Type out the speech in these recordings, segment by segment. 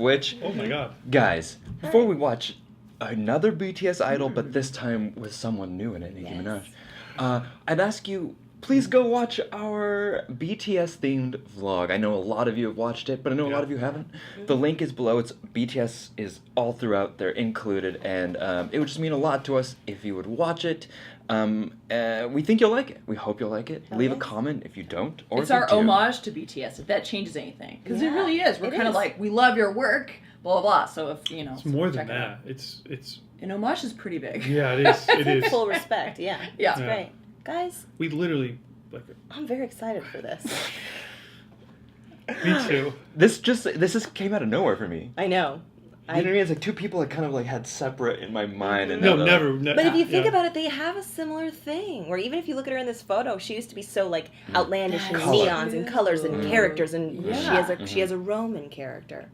which, oh my god, guys, before we watch another BTS idol, but this time with someone new in it, Nicki Minaj, I'd ask you, please go watch our BTS-themed vlog. I know a lot of you have watched it, but I know a lot of you haven't. The link is below. It's BTS is all throughout. They're included, and it would just mean a lot to us if you would watch it. We think you'll like it. We hope you'll like it. Leave a comment if you don't, or it's if you our do. homage to BTS. If that changes anything, because it really is. We're kind of like, we love your work, blah blah blah. So if you know, it's more than check it that. out. It's an homage is pretty big. Yeah, it is. It is. Full respect. Yeah. Yeah. It's great, guys. We literally I'm very excited for this. Me too. This just came out of nowhere for me. I know. You know what I mean? It's like two people that kind of like had separate in my mind. And Never. But if you think about it, they have a similar thing. Where even if you look at her in this photo, she used to be so like outlandish and neons and colors and characters, and she has a Roman character,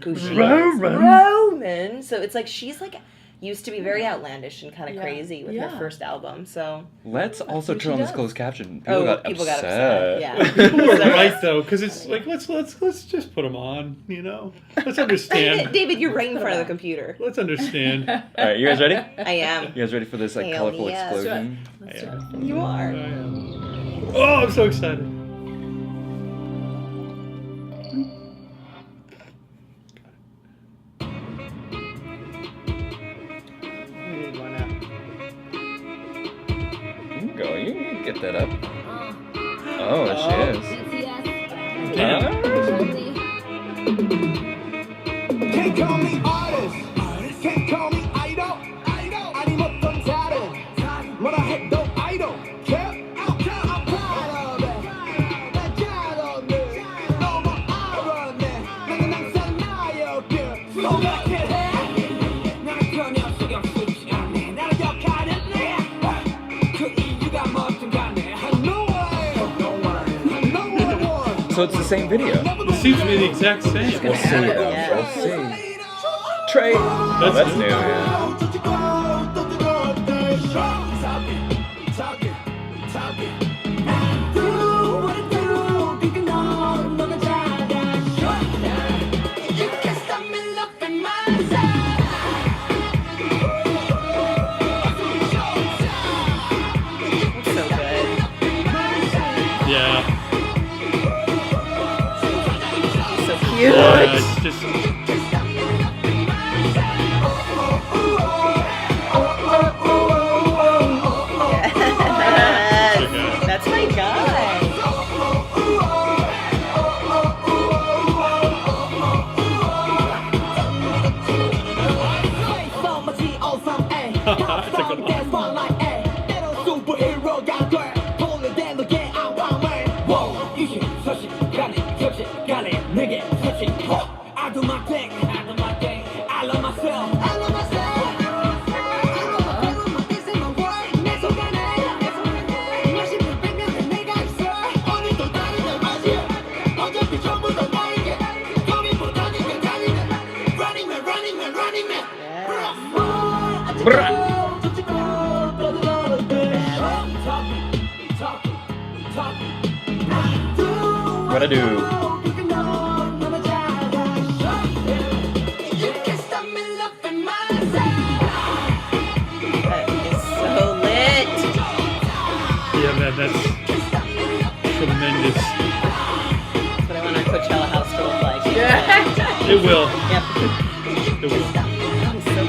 who she is Roman. So it's like she's like used to be very outlandish and kind of crazy with her first album. So let's also turn on this closed caption. People got upset. Yeah, people were right though, because it's like let's just put them on. You know, let's understand. David, you're right in front of the computer. Let's understand. All right, you guys ready? I am. You guys ready for this like colorful explosion? Let's do it. You are. Oh, I'm so excited. Go, you can get that up. Oh, she is. Can't call me artist, can't call me idol. 아님 어떤 다른 뭐라 해도 idol. I'm proud of it. 난 잘하네. 너무 알았네. 나는 항상 나였길. 노력해. 나는 전혀 신경 쓰지 않네. 나를 역할을 내. 그 이유가 뭐든 간에 I know I So it's the same video. It seems to be the exact same. We'll see. We'll see. Trey. That's new. Yeah. Yeah. So cute. Yeah, it's just. Yes. That's my guy. I do my thing, I love myself. What I do? That's tremendous. That's what I want our Coachella house to look like. It will. Yep. It will. That was so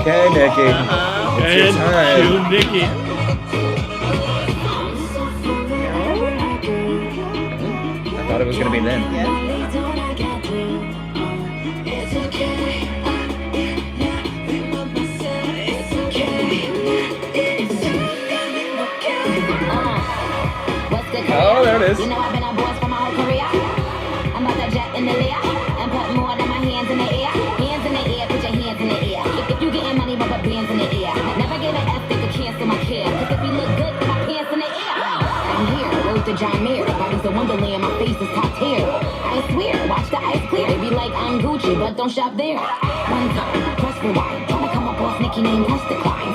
Okay, Nicki. It's your time. And to Nicki. I thought it was gonna be then. Oh, there it is. You know I've been a boss for my whole career. I'm about to jet in the air and put more than my hands in the air. Hands in the air, put your hands in the air. If you getting money, but put bands in the air. Never give an F, take a chance to my care. Cause if we look good, put my pants in the air. I'm here, road to John Mayer. Bodies of Wonderland, my face is top tier. I swear, watch the ice clear. They be like, I'm Gucci, but don't shop there. One time, press rewind. Tryna come up off Nicki name, test decline.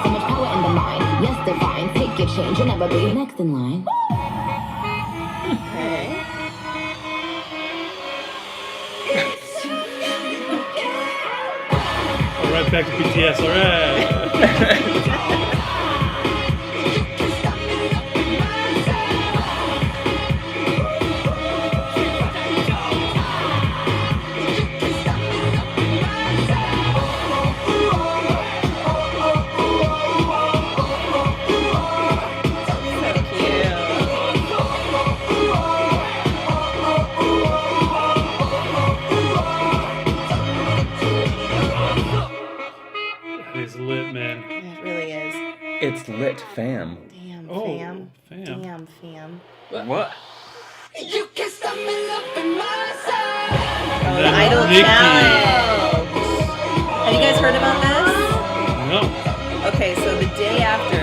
change, you'll never be next in line. Okay. All right, back to BTS. All right. That is lit, man. It really is. It's lit, fam. Damn, Oh, fam. fam. Damn, fam. What? You can stop me loving myself. Oh, the Then Idol Nicki. Challenge. Have you guys heard about this? No. Okay, so the day after.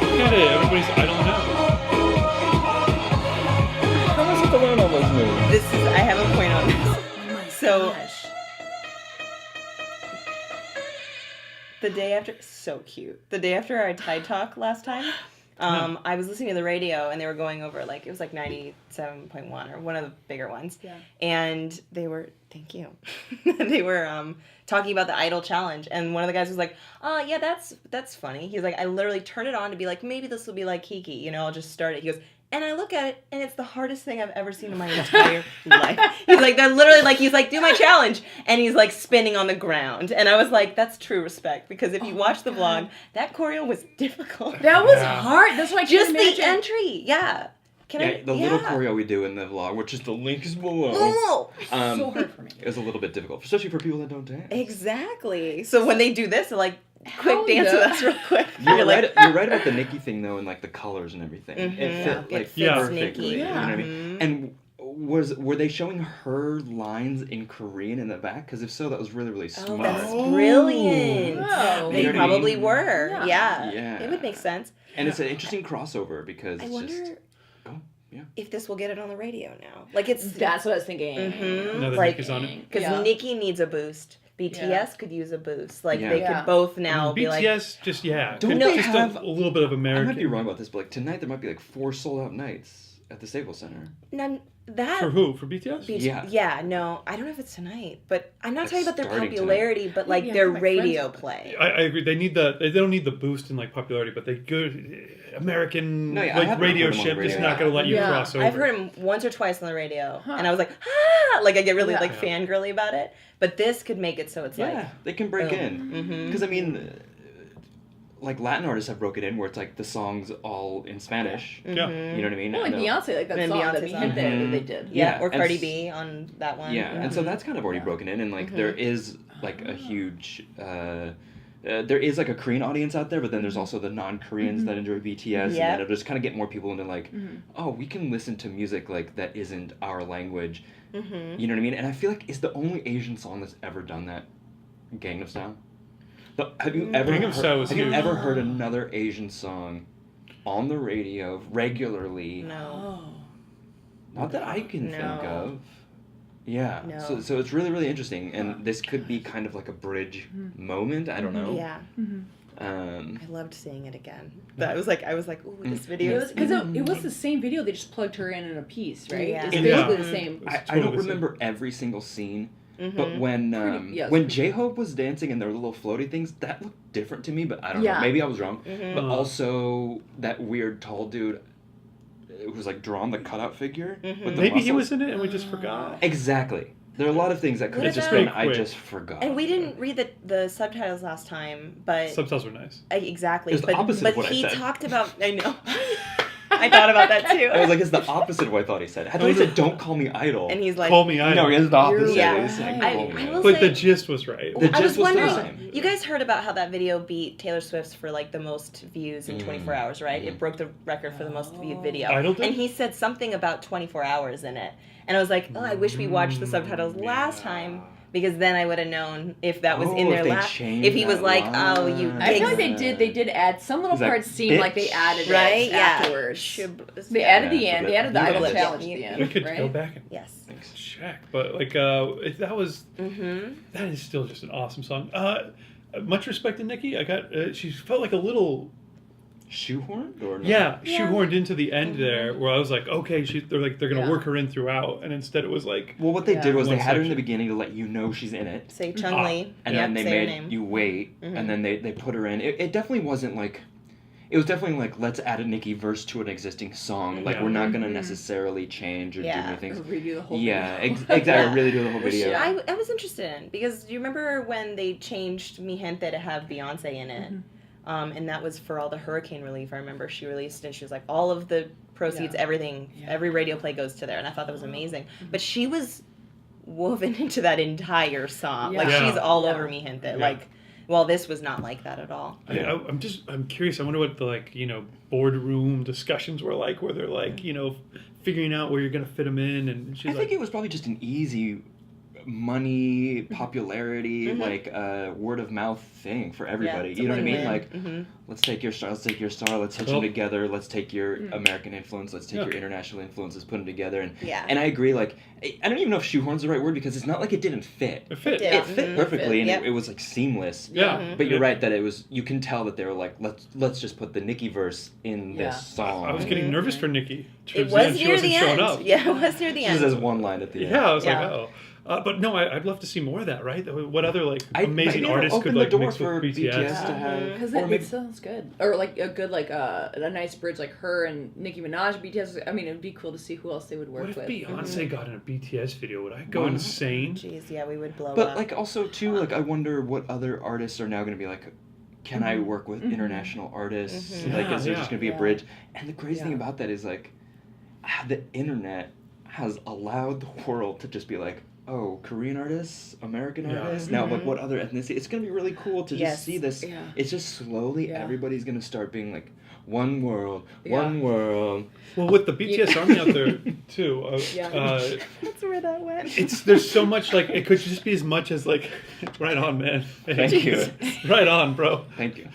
Look at it. Everybody's idol now. How am I supposed to learn all those moves? This is. I have a point on this. Oh my So- gosh. The day after, so cute. The day after our Tide Talk last time, I was listening to the radio and they were going over it was like 97.1 or one of the bigger ones. Yeah. And they were, thank you. They were talking about the Idol Challenge, and one of the guys was like, yeah, that's funny. He's like, I literally turned it on to be like, maybe this will be like Kiki, I'll just start it. He goes, and I look at it, and it's the hardest thing I've ever seen in my entire life. He's like, they're literally he's like, do my challenge. And he's like spinning on the ground. And I was like, that's true respect. Because if you watch the vlog, that choreo was difficult. That was Yeah. hard. That's why I Just can't the imagine. entry. Yeah. The little choreo we do in the vlog, which is the link is below. Oh, So hard for me. It was a little bit difficult, especially for people that don't dance. exactly. So when they do this, they're like, quick Hell dance yeah. with us real quick. You're like, right about the Nicki thing though, and the colors and everything. Mhm. It fit It fits perfectly. Nicki. You know what I mean? Mhm. And were they showing her lines in Korean in the back? Because if so, that was really really Oh, smart. that's brilliant. Oh. They You know what I probably mean? were. Yeah. Yeah. Yeah. It would make sense. And it's an interesting crossover because I it's wonder just yeah. if this will get it on the radio now. It's That's what I was thinking. Mhm. Now that Like, Nicki's on it. because Yeah. Nicki needs a boost. BTS Yeah. could use a boost. Yeah. They Yeah. could both now be like, BTS just Don't could they just have- a little bit of I American. might be wrong about this, but tonight there might be 4 sold out nights at the Staples Center. none that. For who? For BTS? Yeah. No, I don't know if it's tonight, but I'm not It's talking about their starting popularity, but Yeah, their my radio friends- play. I agree. They don't need the boost in popularity, but they good American No, yeah, I haven't radio heard them on the ship just radio. not going to let you Yeah. cross over. I've heard him once or twice on the radio, Huh. and I was like, ah, I get really Yeah. fangirly about it. But this could make it so it's Yeah, they can break boom. in. Mhm. Because I mean, Latin artists have broken in where it's the song's all in Spanish. Yeah. Mhm. You know what I mean? Well, like I know- Beyonce, that And song, Beyonce's that we on hit there it. that they did. Yeah, Yeah, or and Cardi s- B on that one. Yeah, and so that's kind of already broken in, and there is a huge, there is a Korean audience out there, but then there's also the non-Koreans that enjoy BTS, Yep. and that'll just kind of get more people into oh, we can listen to music that isn't our language. Mhm. You know what I mean? And I feel like it's the only Asian song that's ever done that. Gangnam Style. Have you ever Gangnam Style was have you huge. ever heard another Asian song on the radio regularly? No. Oh. Not that I can No. think of. Yeah. No. So it's really really interesting, and this could be kind of like a bridge moment. I don't know. Yeah, Um, I loved seeing it again. I was like, ooh, this video is. Because it was the same video. They just plugged her in a piece, right? Yeah. It's Yeah. basically the same. I totally don't the same. remember every single scene, Mhm. but when yeah, when it's J Hope was dancing and their little floaty things, that looked different to me. But I don't Yeah. know. Maybe I was wrong. Mhm. But also that weird tall dude, it was drawn the cutout figure with the Maybe he muscles. was in it and we just forgot. Exactly. There are a lot of things that could What have just about- been I Quick. just forgot. And we didn't read the subtitles last time, but Subtitles were nice. exactly. It's the but opposite but of what I he said. talked about. I know. I thought about that too. I was like, it's the opposite of what I thought he said. I thought he said, "Don't call me idol." and he's like, Call me idol. no, it's the opposite. Yeah. He's saying, I- "Call me I idol." will But say- the gist was right. The I was gist was the wondering. same. You guys heard about how that video beat Taylor Swift's for the most views in 24 hours, right? It broke the record for the most viewed video. Idol did? And he said something about 24 hours in it. And I was like, oh, I wish we watched the subtitles last time, because then I would have known if that was in Oh, there if they last. changed If he was that like, oh, you. line. I feel like gigs- they did add some little He's like, parts seemed like they "Bitch." added Right? it Yeah. afterwards. They Yeah. added the Yeah, end. so They added the that- idol you challenge guys- at the end. We could right? go back and Yes. check, but that was Mm-hmm. that is still just an awesome song. Much respect to Nicki. I got she felt like a little shoehorned or no? Yeah, shoehorned into the end there, where I was like, okay, they're gonna work her in throughout, and instead it was like, Well, what they did was One they had her in section. the beginning to let you know she's in it, Say Chung Lee. and Yep, then they say her made name. you wait, and then they put her in. It definitely wasn't like. It was definitely like, let's add a Nicki verse to an existing song. Like, Yeah. we're not going to necessarily change or do Yeah. new things. Redo the whole Yeah, video. exactly. Really do the whole video. Yeah. I was interested in because do you remember when they changed Mi Gente to have Beyonce in it? And that was for all the hurricane relief. I remember she released it and she was like, all of the proceeds, everything, every radio play goes to there. And I thought that was amazing. But she was woven into that entire song. Like, Yeah. she's all Yeah. over Mi Gente. Like, well, this was not like that at all. I'm curious. I wonder what the boardroom discussions were like, where they're like, figuring out where you're gonna fit them in, and she's I think it was probably just an easy money, popularity, like word of mouth thing for everybody. it's You a know what I mean? win-win. Like, let's take your star, let's hitch them together, let's take your American influence, let's take your international influences, put them together. And and I agree, like, I don't even know if shoehorn's the right word because it's not like it didn't fit. It fit. Yeah. It fit perfectly, and Yep. it was like seamless. Yeah. But you're right that it was. You can tell that they were like, let's just put the Nicki verse in Yeah. this song. I was getting nervous for Nikki. It Towards was the end, she near wasn't the showing end. up. Yeah, it was near the She end. just has one line at the end. Yeah, I was Yeah. like, oh. But no, I'd love to see more of that, right? What other amazing maybe artists open could the door mix for with BTS? to have, Because or it maybe sounds good. Or like a good, a nice bridge like her and Nicki Minaj, BTS. I mean, it'd be cool to see who else they would work What if with. Beyonce got in a BTS video? Would I go insane? Jeez, yeah, we would blow But up. like also too, like I wonder what other artists are now going to be like. Can I work with international artists? Like, is there just going to be a bridge? And the crazy thing about that is like, the internet has allowed the world to just be like, oh, Korean artists, American artists. Now, like, what other ethnicity? It's going to be really cool to just see this. Yeah. It's just slowly everybody's going to start being like, one world, Yeah. one world. Well, with the BTS army out there too, That's where that went. there's so much like it could just be as much as like, right on, man. Thank you. Right on, bro. Thank you.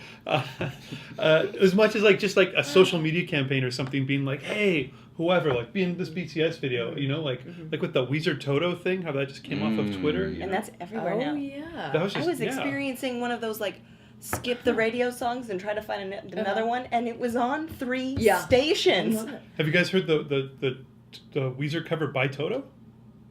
As much as like just like a social media campaign or something, being like, hey, whoever, like be in this BTS video, like with the Weezer Toto thing, how that just came off of Twitter. And that's everywhere now. yeah. that was I just was experiencing one of those like skip the radio songs and try to find another one, and it was on 3 stations. Have you guys heard the Weezer cover by Toto?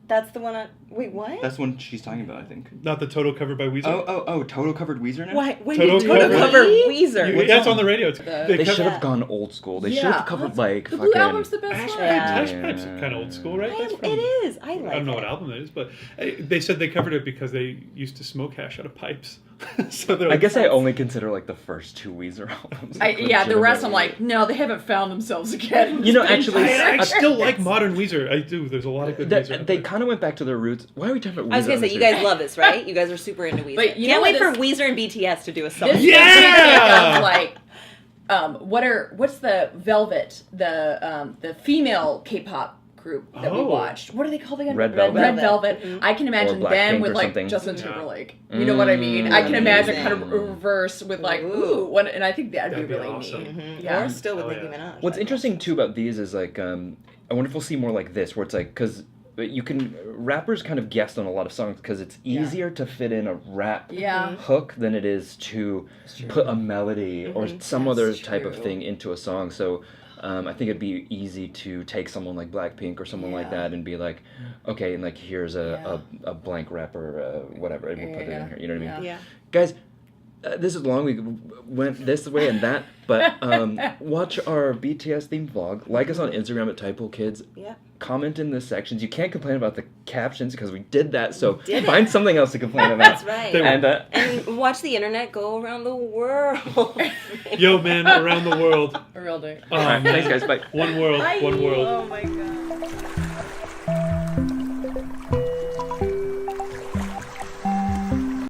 That's the one on. Wait, what? That's one she's talking about, I think. Not the Toto cover by Weezer. Oh, Toto covered Weezer now? Why? When Toto did Toto covered- cover Weezer? Yeah, it's on the radio. They should have gone old school. They should have covered like The Blue fucking. Album's the best Ash one. Pipes. Ash Pipes are kind of old school, right? That's from- It is. I like I don't know it. what album it is, but they said they covered it because they used to smoke hash out of pipes. So they're I like, guess I only consider like the first 2 Weezer albums. The rest I'm like, no, they haven't found themselves again. You know, actually, I still like modern Weezer. I do. There's a lot of good Weezer. out they there. kind of went back to their roots. Why are we talking about Weezer? I was gonna on say, this you show? guys love this, right? You guys are super into Weezer. But you Can't know wait what for Weezer and BTS to do a song. This Yeah! like, what's the Velvet, the female K-pop group that we Oh. watched? What are they called again? Red Velvet. Red Velvet. I can imagine Or them Blackpink with or like something. Justin Yeah. Timberlake. You know what I mean? I can imagine kind of Amazing. reverse with like and I think that'd That'd be be really awesome. neat. Or still with Oh, Nicki yeah. Minaj. What's interesting too about these is like, I wonder if we'll see more like this, where it's like, because you can rappers kind of guest on a lot of songs because it's easier to fit in a rap Yeah. hook than it is to put a melody or some other That's type of true. thing into a song. So I think it'd be easy to take someone like Blackpink or someone like that and be like, okay, and like here's a blank rapper, whatever, and we'll put it in here. You know what I mean? Yeah. Guys, this is long. We went this way and that, but watch our BTS themed vlog. Like us on Instagram at TypeHoleKids. Yeah. Comment in the sections. You can't complain about the captions because we did that. So did it. find something else to complain about. That's right. And And watch the internet go around the world. Yo, man, around the world. A real day. Oh, all right, man. thanks, guys. Bye. One world, one world. Oh my god.